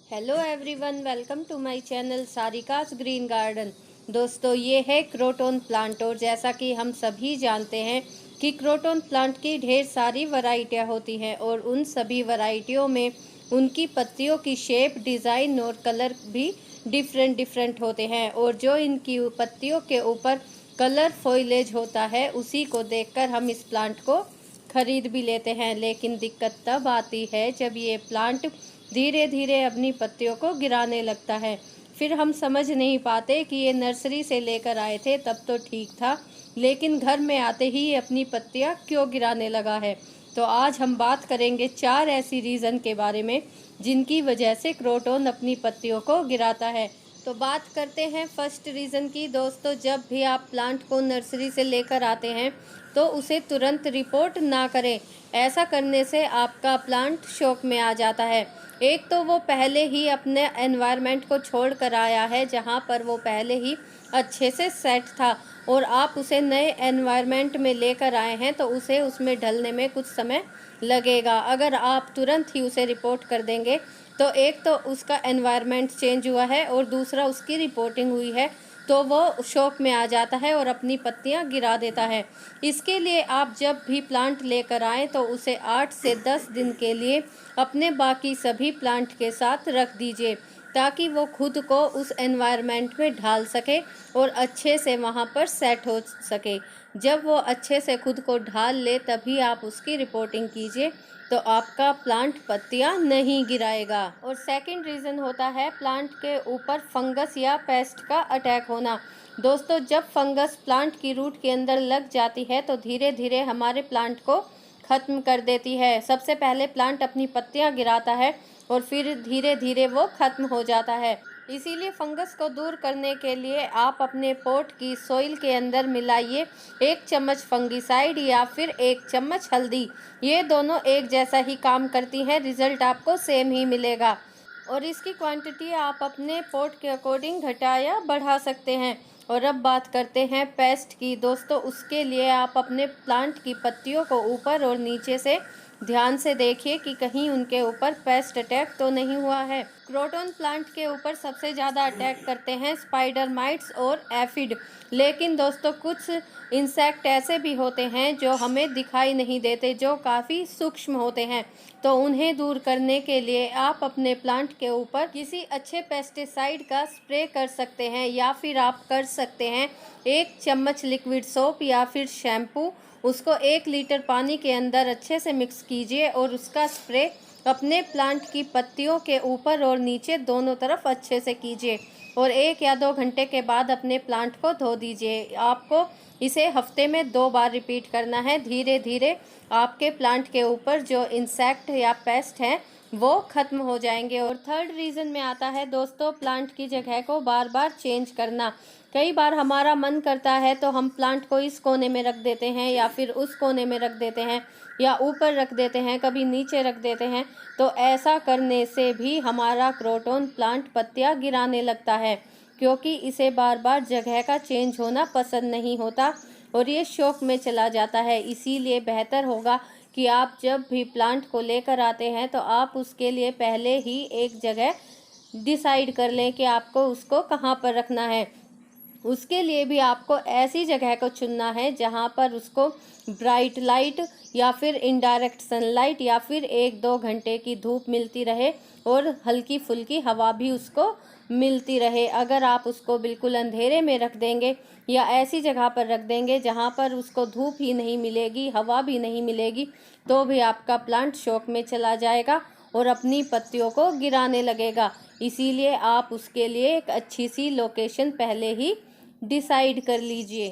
Hello everyone, welcome to my channel Sarika's green garden. दोस्तों, ये है क्रोटोन प्लांट और जैसा कि हम सभी जानते हैं कि क्रोटोन प्लांट की ढेर सारी वैरायटियां होती हैं और उन सभी वैरायटियों में उनकी पत्तियों की शेप, डिज़ाइन और कलर भी डिफरेंट होते हैं। और जो इनकी पत्तियों के ऊपर कलर फॉइलेज होता है, उसी को देखकर हम इस प्लांट को खरीद भी लेते हैं। लेकिन दिक्कत तब आती है जब ये प्लांट धीरे धीरे अपनी पत्तियों को गिराने लगता है। फिर हम समझ नहीं पाते कि ये नर्सरी से लेकर आए थे तब तो ठीक था, लेकिन घर में आते ही ये अपनी पत्तियां क्यों गिराने लगा है। तो आज हम बात करेंगे 4 ऐसी रीज़न के बारे में जिनकी वजह से क्रोटोन अपनी पत्तियों को गिराता है। तो बात करते हैं फर्स्ट रीज़न की। दोस्तों, जब भी आप प्लांट को नर्सरी से लेकर आते हैं तो उसे तुरंत रिपोर्ट ना करें। ऐसा करने से आपका प्लांट शौक में आ जाता है। एक तो वो पहले ही अपने एनवायरनमेंट को छोड़ कर आया है जहाँ पर वो पहले ही अच्छे से सेट था, और आप उसे नए एनवायरनमेंट में लेकर आए हैं तो उसे उसमें ढलने में कुछ समय लगेगा। अगर आप तुरंत ही उसे रिपोर्ट कर देंगे तो एक तो उसका एनवायरनमेंट चेंज हुआ है और दूसरा उसकी रिपोर्टिंग हुई है, तो वो शौक में आ जाता है और अपनी पत्तियां गिरा देता है। इसके लिए आप जब भी प्लांट लेकर आएँ तो उसे 8 से 10 दिन के लिए अपने बाकी सभी प्लांट के साथ रख दीजिए, ताकि वो खुद को उस एनवायरनमेंट में ढाल सके और अच्छे से वहाँ पर सेट हो सके। जब वो अच्छे से खुद को ढाल ले तभी आप उसकी रिपोर्टिंग कीजिए, तो आपका प्लांट पत्तियां नहीं गिराएगा। और सेकंड रीज़न होता है प्लांट के ऊपर फंगस या पेस्ट का अटैक होना। दोस्तों, जब फंगस प्लांट की रूट के अंदर लग जाती है तो धीरे धीरे हमारे प्लांट को ख़त्म कर देती है। सबसे पहले प्लांट अपनी पत्तियां गिराता है और फिर धीरे धीरे वो ख़त्म हो जाता है। इसीलिए फंगस को दूर करने के लिए आप अपने पॉट की सॉइल के अंदर मिलाइए 1 चम्मच फंगिसाइड या फिर 1 चम्मच हल्दी। ये दोनों एक जैसा ही काम करती हैं, रिजल्ट आपको सेम ही मिलेगा। और इसकी क्वांटिटी आप अपने पॉट के अकॉर्डिंग घटा या बढ़ा सकते हैं। और अब बात करते हैं पेस्ट की। दोस्तों, उसके लिए आप अपने प्लांट की पत्तियों को ऊपर और नीचे से ध्यान से देखिए कि कहीं उनके ऊपर पेस्ट अटैक तो नहीं हुआ है। क्रोटन प्लांट के ऊपर सबसे ज़्यादा अटैक करते हैं स्पाइडर माइट्स और एफिड। लेकिन दोस्तों, कुछ इंसेक्ट ऐसे भी होते हैं जो हमें दिखाई नहीं देते, जो काफ़ी सूक्ष्म होते हैं। तो उन्हें दूर करने के लिए आप अपने प्लांट के ऊपर किसी अच्छे पेस्टिसाइड का स्प्रे कर सकते हैं, या फिर आप कर सकते हैं 1 चम्मच लिक्विड सोप या फिर शैम्पू। उसको 1 लीटर पानी के अंदर अच्छे से मिक्स कीजिए और उसका स्प्रे अपने प्लांट की पत्तियों के ऊपर और नीचे दोनों तरफ अच्छे से कीजिए और 1 या 2 घंटे के बाद अपने प्लांट को धो दीजिए। आपको इसे हफ्ते में 2 बार रिपीट करना है। धीरे धीरे आपके प्लांट के ऊपर जो इंसेक्ट या पेस्ट हैं वो ख़त्म हो जाएंगे। और थर्ड रीज़न में आता है दोस्तों, प्लांट की जगह को बार बार चेंज करना। कई बार हमारा मन करता है तो हम प्लांट को इस कोने में रख देते हैं या फिर उस कोने में रख देते हैं, या ऊपर रख देते हैं, कभी नीचे रख देते हैं। तो ऐसा करने से भी हमारा क्रोटोन प्लांट पत्तियां गिराने लगता है, क्योंकि इसे बार बार जगह का चेंज होना पसंद नहीं होता और ये शौक में चला जाता है। इसीलिए बेहतर होगा कि आप जब भी प्लांट को लेकर आते हैं तो आप उसके लिए पहले ही एक जगह डिसाइड कर लें कि आपको उसको कहाँ पर रखना है। उसके लिए भी आपको ऐसी जगह को चुनना है जहाँ पर उसको ब्राइट लाइट या फिर इनडायरेक्ट सनलाइट या फिर 1-2 घंटे की धूप मिलती रहे और हल्की फुल्की हवा भी उसको मिलती रहे। अगर आप उसको बिल्कुल अंधेरे में रख देंगे या ऐसी जगह पर रख देंगे जहाँ पर उसको धूप ही नहीं मिलेगी, हवा भी नहीं मिलेगी, तो भी आपका प्लांट शौक में चला जाएगा और अपनी पत्तियों को गिराने लगेगा। इसीलिए आप उसके लिए एक अच्छी सी लोकेशन पहले ही डिसाइड कर लीजिए।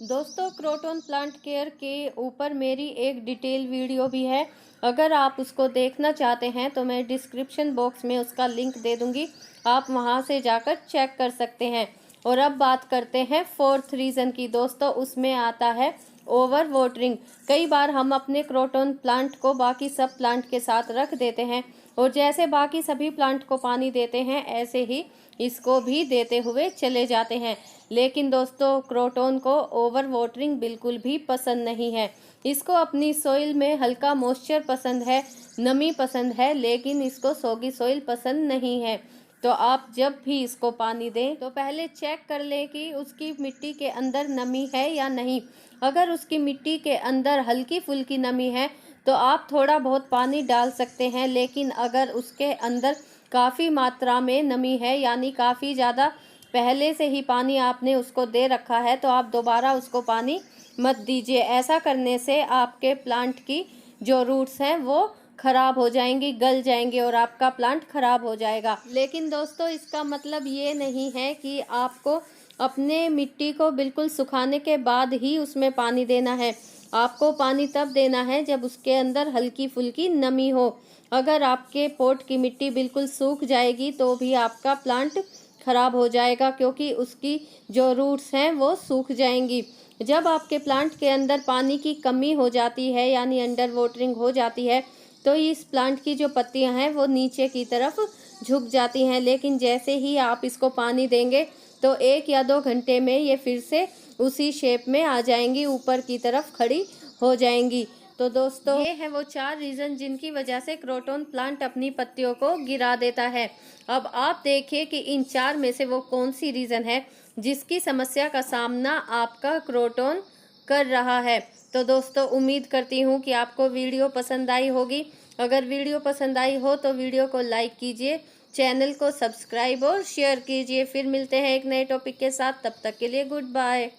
दोस्तों, क्रोटोन प्लांट केयर के ऊपर मेरी एक डिटेल वीडियो भी है। अगर आप उसको देखना चाहते हैं तो मैं डिस्क्रिप्शन बॉक्स में उसका लिंक दे दूंगी, आप वहां से जाकर चेक कर सकते हैं। और अब बात करते हैं फोर्थ रीज़न की। दोस्तों, उसमें आता है ओवर वाटरिंग। कई बार हम अपने क्रोटोन प्लांट को बाकी सब प्लांट के साथ रख देते हैं और जैसे बाकी सभी प्लांट को पानी देते हैं ऐसे ही इसको भी देते हुए चले जाते हैं। लेकिन दोस्तों, क्रोटोन को ओवर वाटरिंग बिल्कुल भी पसंद नहीं है। इसको अपनी सॉइल में हल्का मॉइस्चर पसंद है, नमी पसंद है, लेकिन इसको सॉगी सॉइल पसंद नहीं है। तो आप जब भी इसको पानी दें तो पहले चेक कर लें कि उसकी मिट्टी के अंदर नमी है या नहीं। अगर उसकी मिट्टी के अंदर हल्की फुल्की नमी है तो आप थोड़ा बहुत पानी डाल सकते हैं, लेकिन अगर उसके अंदर काफ़ी मात्रा में नमी है, यानी काफ़ी ज़्यादा पहले से ही पानी आपने उसको दे रखा है, तो आप दोबारा उसको पानी मत दीजिए। ऐसा करने से आपके प्लांट की जो रूट्स हैं वो खराब हो जाएंगी, गल जाएंगे और आपका प्लांट खराब हो जाएगा। लेकिन दोस्तों, इसका मतलब ये नहीं है कि आपको अपने मिट्टी को बिल्कुल सुखाने के बाद ही उसमें पानी देना है। आपको पानी तब देना है जब उसके अंदर हल्की फुल्की नमी हो। अगर आपके पॉट की मिट्टी बिल्कुल सूख जाएगी तो भी आपका प्लांट खराब हो जाएगा, क्योंकि उसकी जो रूट्स हैं वो सूख जाएंगी। जब आपके प्लांट के अंदर पानी की कमी हो जाती है, यानी अंडर वाटरिंग हो जाती है, तो इस प्लांट की जो पत्तियां हैं वो नीचे की तरफ झुक जाती हैं। लेकिन जैसे ही आप इसको पानी देंगे तो 1 या 2 घंटे में ये फिर से उसी शेप में आ जाएंगी, ऊपर की तरफ खड़ी हो जाएंगी। तो दोस्तों, ये है वो 4 रीज़न जिनकी वजह से क्रोटन प्लांट अपनी पत्तियों को गिरा देता है। अब आप देखिए कि इन 4 में से वो कौन सी रीज़न है जिसकी समस्या का सामना आपका क्रोटन कर रहा है। तो दोस्तों, उम्मीद करती हूँ कि आपको वीडियो पसंद आई होगी। अगर वीडियो पसंद आई हो तो वीडियो को लाइक कीजिए, चैनल को सब्सक्राइब और शेयर कीजिए। फिर मिलते हैं एक नए टॉपिक के साथ, तब तक के लिए गुड बाय।